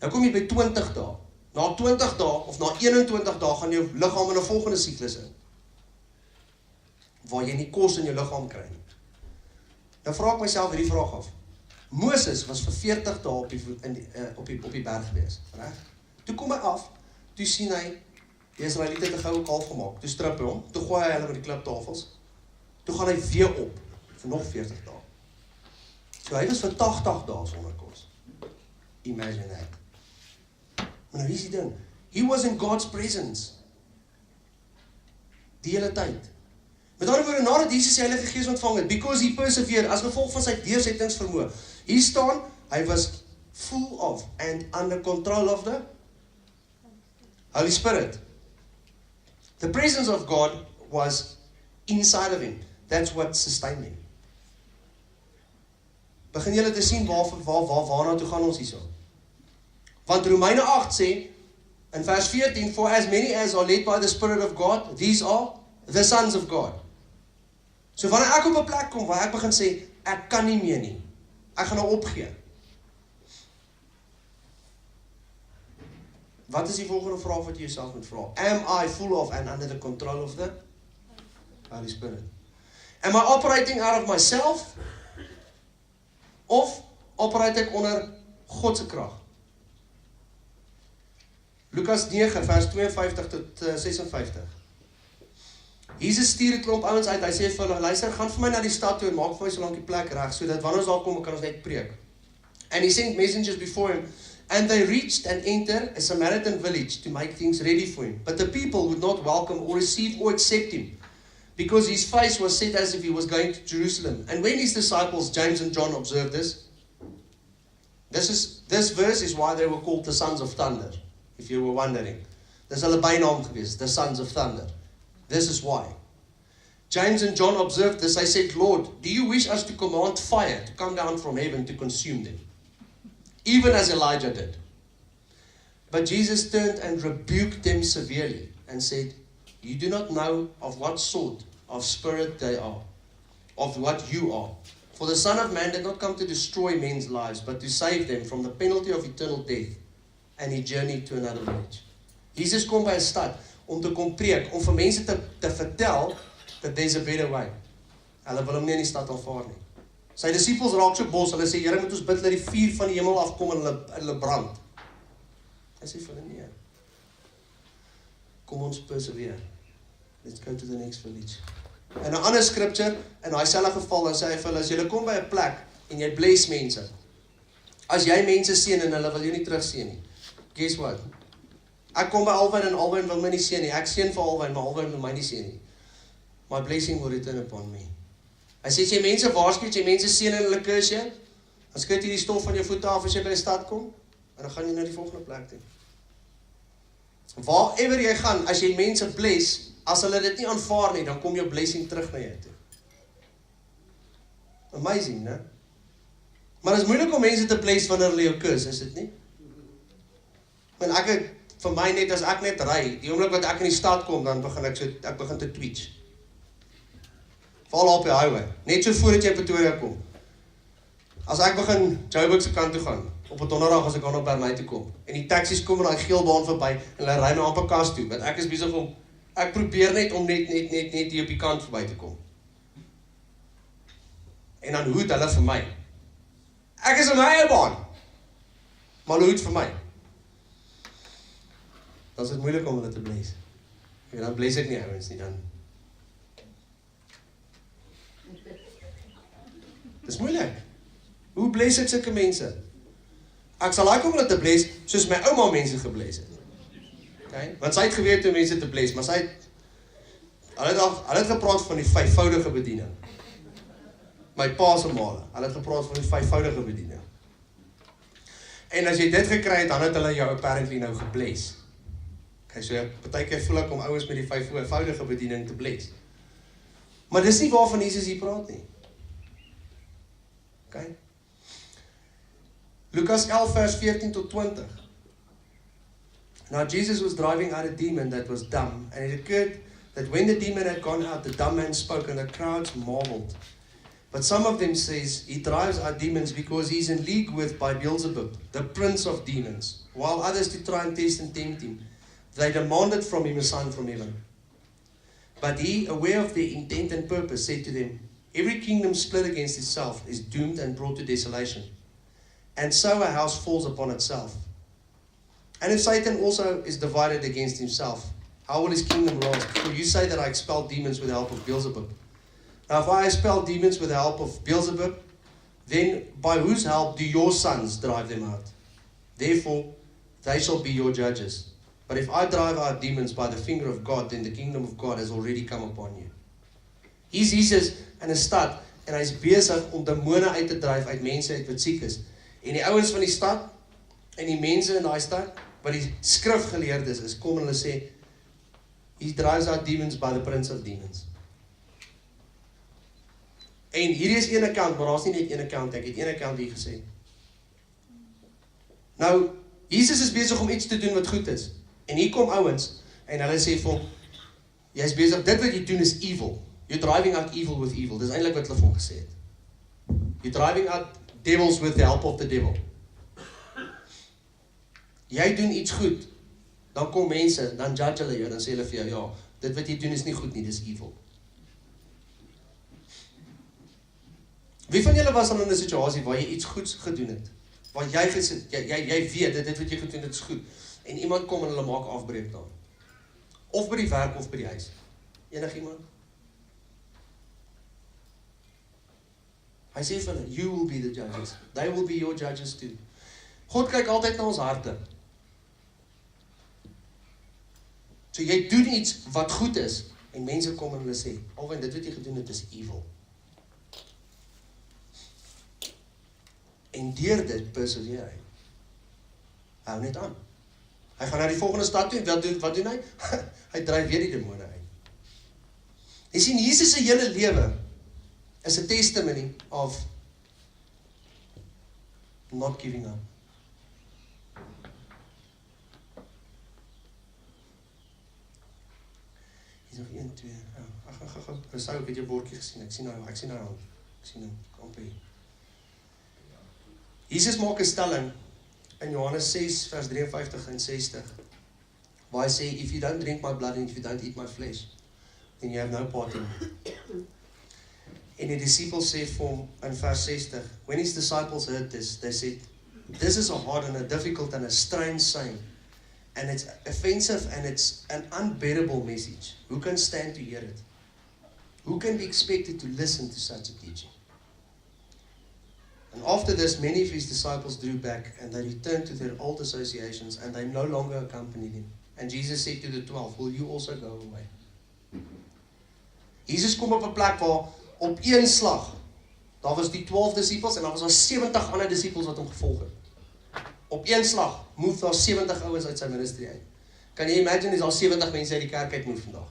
Nou kom jy by 20 dae. Na 20 dae of na 21 dae gaan jou liggaam in 'n volgende siklus in. Waar jy nie kos in jou liggaam kry nie. Nou vra ek myself hierdie vraag af. Moses was vir 40 dae op die berg gewees, reg? Toe kom hy af, toe sien hy die Israeliete het 'n goue kalf gemaak. Toe strip hy hom, toe gooi hy hulle met die kliptafels. Toe gaan hy weer op vir nog 40 dae. So hy was vir 80 dae sonder kos. Imagine that. Maar nou is die ding, he was in God's presence. Die hele tyd. Met ander woorde, nadat Jesus die Heilige Gees ontvang het, because he persevered, as gevolg van sy deursettingsvermoë. Hier staan, hy was full of and under control of the Holy Spirit. The presence of God was inside of him. That's what sustained him. Begin julle te sien waarna toe gaan ons hierso. Want Romeine 8 sê, in vers 14, for as many as are led by the Spirit of God, these are the sons of God. So wanneer ek op 'n plek kom waar ek begin sê, ek kan nie meer nie. Ek gaan nou opgee. Wat is die volgende vraag wat jy jouself moet vra? Am I full of and under the control of the Holy Spirit? Am I operating out of myself? Of operate ek onder God se krag? Lukas 9 vers 52 tot 56. Jesus stuur 'n klomp ouens uit. Hy sê vir hulle, luister, gaan vir my na die stad toe en maak vir my so lank die plek reg, sodat wanneer ons daar kom, kan ons net preek. And he sent messengers before him, and they reached and entered a Samaritan village to make things ready for him. But the people would not welcome or receive or accept him, because his face was set as if he was going to Jerusalem. And when his disciples, James and John, observed this verse is why they were called the sons of thunder, if you were wondering. Dis hulle bynaam gewees, the sons of thunder. This is why. James and John observed this. They said, Lord, do you wish us to command fire to come down from heaven to consume them? Even as Elijah did. But Jesus turned and rebuked them severely and said, you do not know of what sort of spirit they are, of what you are. For the Son of Man did not come to destroy men's lives, but to save them from the penalty of eternal death. And he journeyed to another village. Jesus kom by 'n stad om te kom preek, om vir mense te vertel that there's a better way. Hulle wil hom nie in die stad aanvaar nie. Sy disippels raak so bos, hulle sê, Here, moet ons bid dat die vuur van die hemel afkom en hulle brand. Hy sê vir hulle, nee. Kom ons persevere. Let's go to the next village. En 'n ander scripture, in daai selfde geval, dan sê hy vir hulle, as jy kom by 'n plek en jy bless mense, as jy mense seën en hulle wil jou nie terugseën nie, guess what? Ek kom by Alwyn en Alwyn wil my nie seën nie. Ek seën vir Alwyn, maar Alwyn wil my nie seën nie. My blessing will return upon me. Hy sê, as jy mense waarsku, as jy mense seën en hulle curse jy, dan skud jy die stof van jou voete af as jy by die stad kom, en dan gaan jy na die volgende plek toe. Waarever jy gaan, as jy mense bless, as hulle dit nie aanvaar nie, dan kom jou blessing terug na jou toe. Amazing, né? Maar dit is moeilik om mense te bless wanneer hulle jou curse, is dit nie? Want vir my net, as ek net ry, die oomblik wat ek in die stad kom, dan begin ek begin te twitch. Val op die highway, net so voordat jy Pretoria kom. As ek begin Joburg se kant toe gaan, op 'n donderdag as ek aan op Bernay toe kom, en die taksies kom in daai geel baan verby, en hulle ry my amper kas toe, want ek is besig om, ek probeer net om net hier op die kant verby te kom. En dan hoed hulle vir my. Ek is in my eie baan, maar hulle hoed vir my. Dan is dit moeilik om hulle te bless. En dan bless ek nie ouens nie, dan. Dis moeilik. Hoe bless ek sulke mense? Ek sal like om hulle te bless, soos my ouma mense gebless het. Okay? Want sy het geweet hoe mense te bless, maar hulle het gepraat van die 5voudige bediening. My pa se male, hulle het gepraat van die 5voudige bediening. En as jy dit gekry het, dan het hulle jou apparently nou gebless. Okay, so partykeer voel ek om ouens met die 5 eenvoudige bediening te bless. Maar dis nie waarvan Jesus hier praat nie. Okay? Lukas 11 vers 14 tot 20. Now Jesus was driving out a demon that was dumb, and it occurred that when the demon had gone out, the dumb man spoke, and the crowds marveled. But some of them says, he drives out demons because he's in league with by Beelzebub, the prince of demons. While others, to try and test and tempt him, they demanded from him a sign from heaven. But he, aware of their intent and purpose, said to them, every kingdom split against itself is doomed and brought to desolation. And so a house falls upon itself. And if Satan also is divided against himself, how will his kingdom last? For you say that I expel demons with the help of Beelzebub. Now if I expel demons with the help of Beelzebub, then by whose help do your sons drive them out? Therefore, they shall be your judges. But if I drive out demons by the finger of God, then the kingdom of God has already come upon you. Hier is Jesus in 'n stad, en hy's besig om demone uit te dryf uit mense uit wat siek is. En die ouens van die stad, en die mense in daai stad, wat die skrifgeleerdes is, kom en hulle sê, he drives out demons by the prince of demons. En hierdie is een account, maar daar's nie net een account, ek het een account hier gesê. Nou, Jesus is besig om iets te doen wat goed is. En hier kom ouens, en hulle sê vir hom, jy is besig, dit wat jy doen is evil. You're driving out evil with evil. Dis eintlik wat hulle vir hom gesê het. You're driving out devils with the help of the devil. Jy doen iets goed, dan kom mense, dan judge hulle jou, dan sê hulle vir jou, ja, dit wat jy doen is nie goed nie, dis evil. Wie van julle was al in 'n situasie waar jy iets goeds gedoen het? Waar jy gesit, jy weet dit wat jy gedoen het is goed. En iemand kom en hulle maak afbreek dan. Of by die werk of by die huis. Enigiemand? Hy sê vir hulle, you will be the judges. They will be your judges too. God kyk altyd na ons harte. So jy doen iets wat goed is, en mense kom en hulle sê, Alwyn, dit wat jy gedoen het is evil. En deur dit perseveer hy. Hou net aan. Hy gaan na die volgende stad toe, wat doen hy? Hy dryf weer die demone uit. Jy sien, Jesus se hele lewe is 'n testimony of not giving up. Hier is nog 1, 2, ag, Rousseau, ek het jou bordjie gesien, ek sien nou, ek sien hom, amper. Jesus maak 'n stelling in Johannes 6 vers 53 en 60, waar hy sê, if you don't drink my blood and if you don't eat my flesh, then you have no part in me. En die disciples sê vir hom in vers 60, when his disciples heard this, they said, this is a hard and a difficult and a strange saying, and it's offensive and it's an unbearable message. Who can stand to hear it? Who can be expected to listen to such a teaching? And after this, many of his disciples drew back, and they returned to their old associations, and they no longer accompanied him. And Jesus said to the 12, will you also go away? Jesus kom op 'n plek waar op een slag, daar was die 12 disciples, en daar was 70 ander disciples wat hom gevolg het. Op een slag, move daar 70 ouens uit sy ministry uit. Kan jy imagine, is al 70 mense uit die kerk uit move vandag?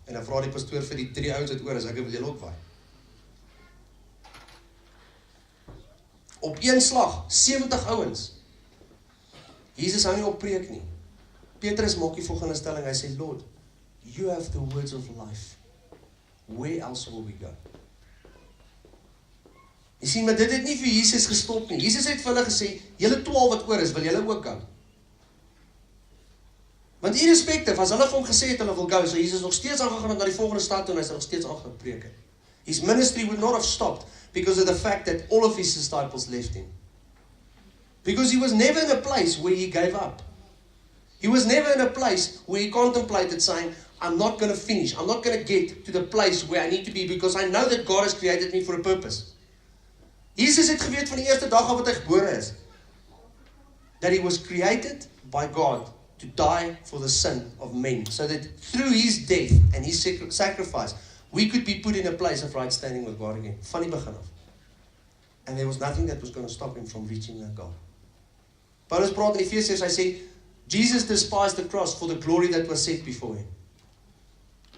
En dan vra die pastoor vir die 3 ouens wat oor is, ek wil julle ook waai. Op een slag, 70 ouens. Jesus hou nie op preek nie. Petrus maak die volgende stelling, hy sê, Lord, you have the words of life. Where else will we go? Jy sien, maar dit het nie vir Jesus gestop nie. Jesus het vir hulle gesê, julle 12 wat oor is, wil julle ook gaan? Want irrespectief, as hulle vir hom gesê het, hulle wil go, so Jesus nog steeds aangegaan na die volgende stad toe, en hy sal nog steeds aangegaan preek. His ministry would not have stopped, because of the fact that all of his disciples left him. Because he was never in a place where he gave up. He was never in a place where he contemplated saying, I'm not going to finish. I'm not going to get to the place where I need to be because I know that God has created me for a purpose. Jesus het geweet van die eerste dag af wat hy gebore is. That he was created by God to die for the sin of men. So that through his death and his sacrifice, we could be put in a place of right standing with God again. Van die begin af. And there was nothing that was going to stop him from reaching that goal. Paulus praat in Efesiërs, hy sê, Jesus despised the cross for the glory that was set before him.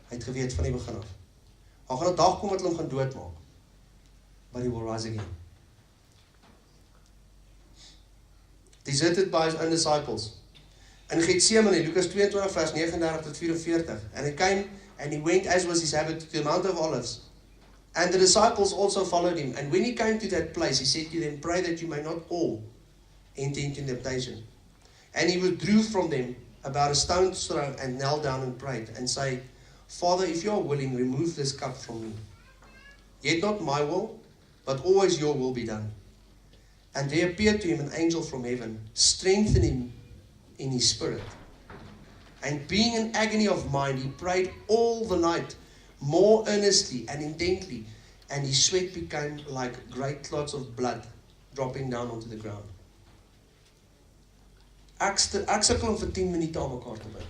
Hy het geweet van die begin af. Daar gaan 'n dag kom wat hulle hom gaan doodmaak. But he will rise again. Deserted by his own disciples. In Gethsemane, Lucas 22 vers 39 tot 44. And he came and he went, as was his habit, to the Mount of Olives. And the disciples also followed him. And when he came to that place, he said to them, pray that you may not all enter into temptation. And he withdrew from them about a stone's throw and knelt down and prayed and said, Father, if you are willing, remove this cup from me. Yet not my will, but always your will be done. And there appeared to him an angel from heaven, strengthened him in his spirit. And being in agony of mind, he prayed all the night, more earnestly and intently, and his sweat became like great clots of blood dropping down onto the ground. Ek sukkel om vir 10 minute aan mekaar te bid.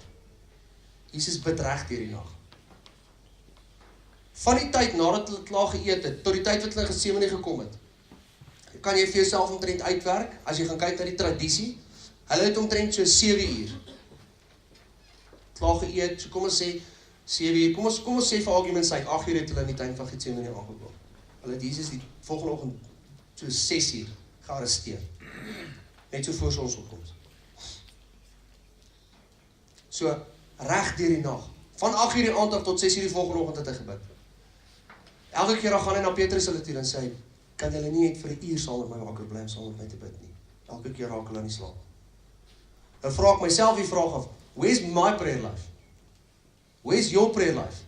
Jesus bid reg deur die nag. Van die tyd nadat hulle klaar geëet het, tot die tyd wat hulle in Gethsemane gekom het, kan jy vir jouself omtrent uitwerk, as jy gaan kyk na die tradisie, hulle het omtrent so 7 uur. Klaar geëet, so kom ons sê, 7 uur, kom ons sê vir argument sake, 8 uur het hulle in die tuin van Gethsemane aangekom. Hulle het Jesus die volgende oggend, so 6 uur, gearresteer. Net so voor sonsopkoms. So, reg deur die nag. Van 8 uur die aand af tot 6 uur die volgende oggend het hy gebid. Elke keer dan gaan hy na Petrus hulle toe en sê, kan julle nie net vir 1 uur saam met my wakker bly om saam met my te bid nie. Elke keer raak hulle aan die slaap. Dan vra ek myself die vraag af, where's my prayer life? Where's your prayer life?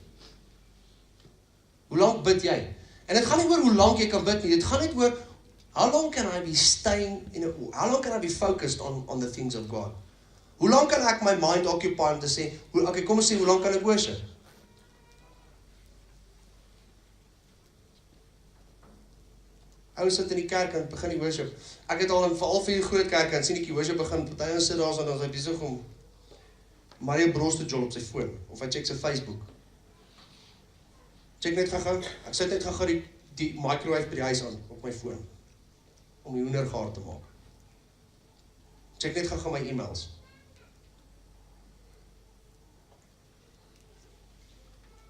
Hoe lank bid jy? En dit gaan nie oor hoe lank jy kan bid nie, dit gaan net oor, how long can I be staying how long can I be focused on the things of God? Hoe lang kan ek my mind occupy om te sê, okay, kom ons sê, hoe lang kan ek worship? Ou sit in die kerk en begin die worship. Ek het al in veral vir die groot kerk en sien ek die worship begin, party ons sit daar so, dan is hy besig om Mario Bros te jol op sy foon, of hy check sy Facebook. Check net gou, ek sit net gou die microwave by die huis aan, op my foon, om die hoender gaar te maak. Check net gou my e-mails.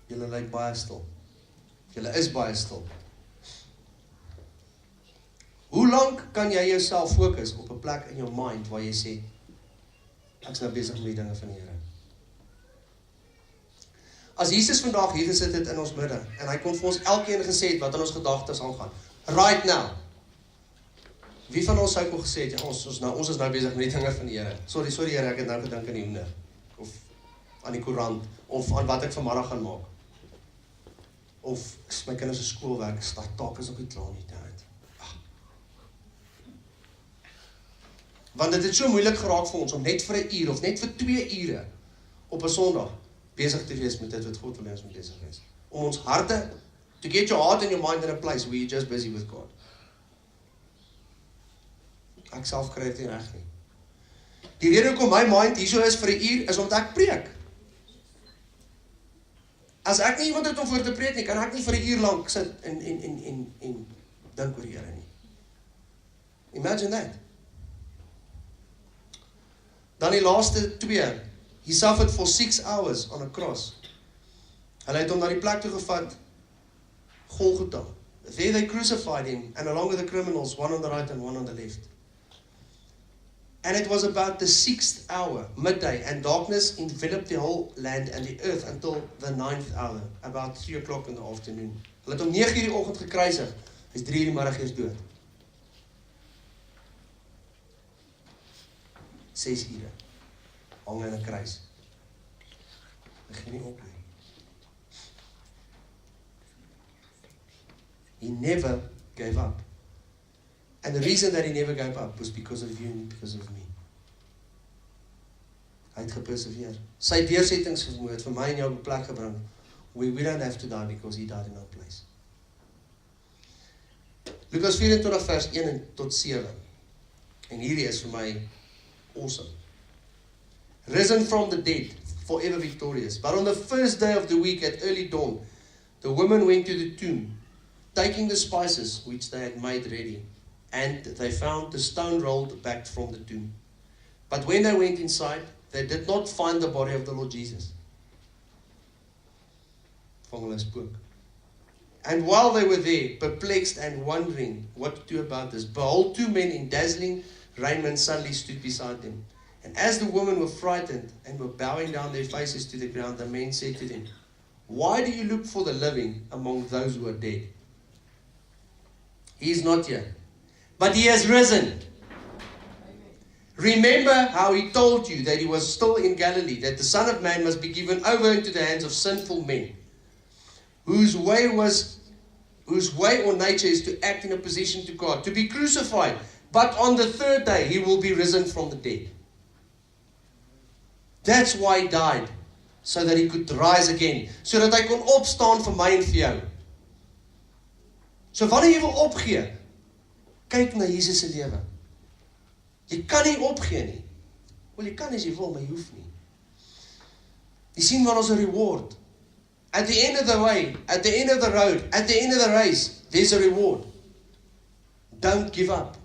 Julle lyk baie stil. Julle is baie stil. Hoe lank kan jy jouself fokus op 'n plek in jou mind waar jy sê, ek is nou besig met die dinge van die Here. As Jesus vandag hier gesit het in ons midde, en hy kon vir ons elkeen gesê het wat in ons gedagtes aangaan, right now, wie van ons sou kon gesê het, ja, ons is nou besig met die dinge van die Here. Sorry Here, ek het nou gedink aan die hoender, of aan die koerant, of aan wat ek vanmiddag gaan maak. Of my kinders se skoolwerk, start taak is nog nie klaar nie. Want dit het so moeilik geraak vir ons om net vir 1 uur of net vir 2 ure op 'n Sondag besig te wees met dit wat God wil hê ons moet besig wees. Om ons harte, to get your heart and your mind in a place where you're just busy with God. Ek self kry dit nie reg nie. Die rede hoekom my mind hierso is vir 1 uur is omdat ek preek. As ek nie iemand het om voor te preek nie, kan ek nie vir 1 uur lank sit en dink oor die Here nie. Imagine that. Dan die laaste 2. He suffered for 6 hours on a cross. Hulle het hom na die plek toe gevat, Golgotha. There they crucified him, and along with the criminals, one on the right and one on the left. And it was about the 6th hour, midday, and darkness enveloped the whole land and the earth until the 9th hour, about 3 o'clock in the afternoon. Hulle het hom 9 uur die oggend gekruisig, hy's 3 uur die middag eers dood. 6 ure, hang in 'n kruis. Hy gee nie op nie. He never gave up. And the reason that he never gave up was because of you and because of me. Hy het geperseveer. Sy deursettingsvermoë het vir my en jou op 'n plek gebring, we don't have to die because he died in our place. Lukas 24 vers 1 tot 7. En hierdie is vir my awesome. Risen from the dead, forever victorious. But on the first day of the week at early dawn, the women went to the tomb, taking the spices which they had made ready. And they found the stone rolled back from the tomb. But when they went inside, they did not find the body of the Lord Jesus. Vang hulle spook. And while they were there, perplexed and wondering what to do about this, behold, 2 men in dazzling raiment suddenly stood beside them. And as the women were frightened and were bowing down their faces to the ground, the men said to them, why do you look for the living among those who are dead? He is not here, but he has risen. Remember how he told you that he was still in Galilee, that the Son of Man must be given over into the hands of sinful men, whose way or nature is to act in opposition to God, to be crucified, but on the 3rd day he will be risen from the dead. That's why he died, so that he could rise again, so dat hy kon opstaan vir my en vir jou. So wanneer jy wil opgee, kyk na Jesus se lewe. Jy kan nie opgee nie. Wel, jy kan as jy wil, maar jy hoef nie. Jy sien wat ons 'n reward. At the end of the way, at the end of the road, at the end of the race, there's a reward. Don't give up.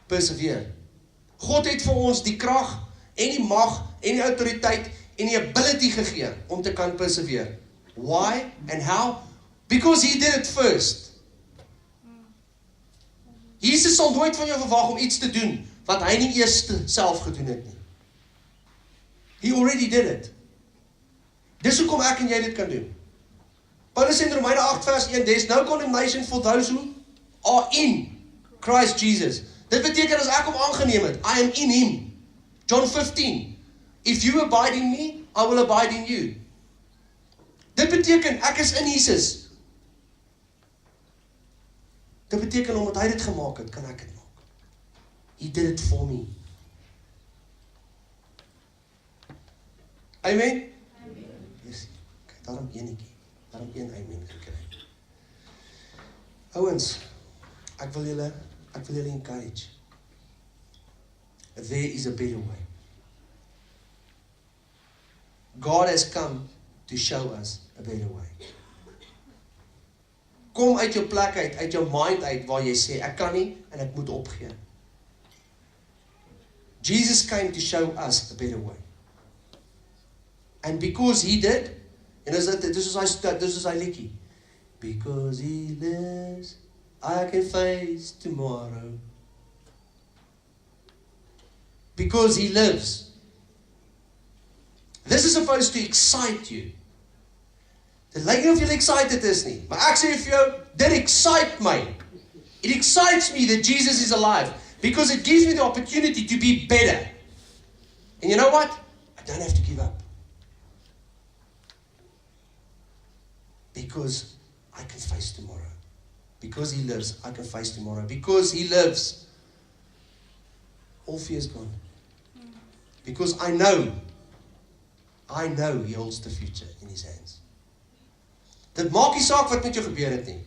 Persevere. God het vir ons die krag en die mag en die autoriteit en die ability gegee om te kan persevere. Why and how? Because he did it first. Jesus sal nooit van jou verwag om iets te doen wat hy nie eers self gedoen het nie. He already did it. Dis hoekom ek en jy dit kan doen. Paulus sê in Romeine 8 vers 1, there's no condemnation for those who are in Christ Jesus. Dit beteken as ek hom aangeneem het, I am in him. John 15, if you abide in me, I will abide in you. Dit beteken, ek is in Jesus. Dit beteken, omdat hy dit gemaak het, kan ek dit maak. He did it for me. Amen? Yes. Kijk, daarom eenetjie. Daarom een amen gekry. Ouens, ek wil julle encourage. There is a better way. God has come to show us a better way. Kom uit jou plek uit jou mind uit, waar jy sê, ek kan nie, en ek moet opgee. Jesus came to show us a better way. And because he did, en dis is hy liedjie. Because he lives, I can face tomorrow. Because he lives. This is supposed to excite you. Dit lyk nie of jy excited is nie, maar ek sê vir jou, dit excite my. It excites me that Jesus is alive, because it gives me the opportunity to be better. And you know what? I don't have to give up. Because I can face tomorrow. Because he lives, I can face tomorrow. Because he lives, all fear is gone. Because I know he holds the future in his hands. Dit maak nie saak wat met jou gebeur het nie.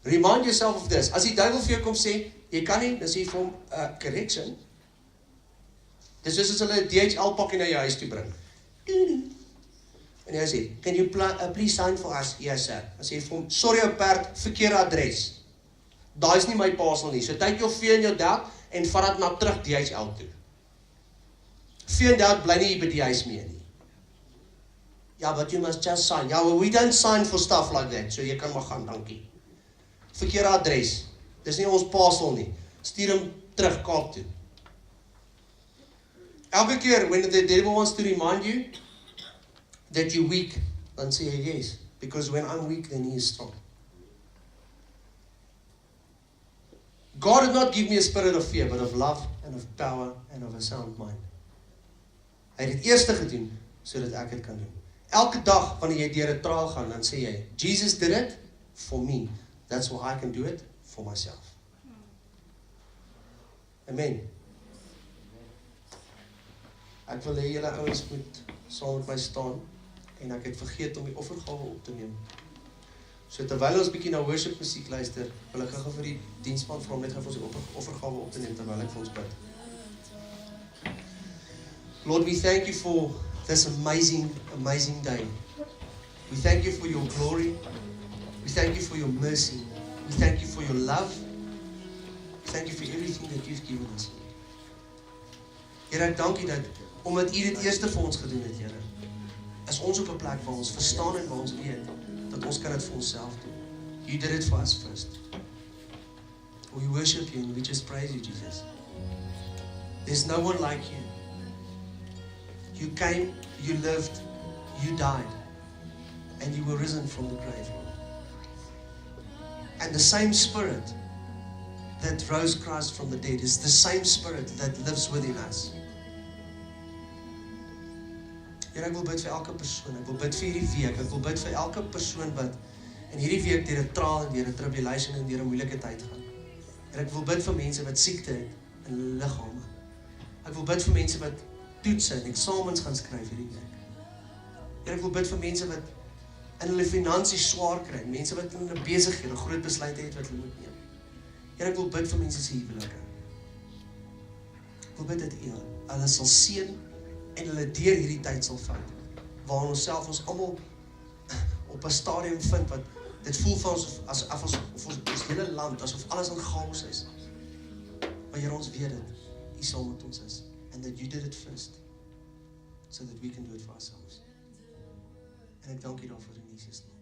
Remind yourself of this. As die duiwel vir jou kom sê, jy kan nie, dan sê jy vir hom, correction. Dis soos as hulle 'n DHL pakkie na jou huis toe bring. En hy sê, can you please sign for us? Yes, sir. Dan sê jy vir hom, sorry ou perd, verkeerde adres. Daai is nie my parcel nie. So tyd jou vee in jou dak en vat dit na terug DHL toe. Vee en dak bly nie hier by die huis mee nie. Ja, but you must just sign. Ja, well, we don't sign for stuff like that. So jy kan maar gaan, dankie. Verkeerde adres. Dis nie ons parcel nie. Stuur hom terug Kaap toe. Elke keer when the devil wants to remind you that you're weak, dan sê jy yes. Because when I'm weak, then he is strong. God did not give me a spirit of fear, but of love and of power and of a sound mind. Hy het dit eers gedoen, sodat ek dit kan doen. Elke dag, wanneer jy deur 'n trial gaan, dan sê jy, Jesus did it for me. That's why I can do it for myself. Amen. Ek wil hê julle ouens moet saam met my staan, en ek het vergeet om die offergawe op te neem. So terwyl ons bietjie na worship musiek luister, wil ek gou vir die dienspan vra om net gou vir ons die offergawe op te neem, terwyl ek vir ons bid. Lord, we thank you for this amazing, amazing day. We thank you for your glory. We thank you for your mercy. We thank you for your love. We thank you for everything that you've given us. Here, ek dank U dat, omdat U dit eerste vir ons gedoen het, Here, is ons op 'n plek waar ons verstaan en waar ons weet, dat ons kan dit vir onsself doen. You did it for us first. We worship You and we just praise You, Jesus. There's no one like You. You came, You lived, You died, and You were risen from the grave, Lord. And the same Spirit that rose Christ from the dead is the same Spirit that lives within us. Here, ek wil bid vir elke persoon, ek wil bid vir hierdie week, ek wil bid vir elke persoon wat in hierdie week deur 'n trial en deur 'n tribulation en deur 'n moeilike tyd gaan. En ek wil bid vir mense wat siekte het in hulle liggame. Ek wil bid vir mense wat toetse en eksamens gaan skryf hierdie week. Here, ek wil bid vir mense wat in hulle finansies swaar kry, mense wat in hulle besighede groot besluite het wat hulle moet neem. Here, ek wil bid vir mense se huwelike. Ek wil bid dat U hulle sal seën en hulle deur hierdie tyd sal vat, waar ons self ons almal op 'n stadium vind wat dit voel vir ons asof ons hele land, asof alles in chaos is. Maar Here, ons weet dit, U saam met ons is, and that You did it first, so that we can do it for ourselves. En ek dank U daarvoor in Jesus naam.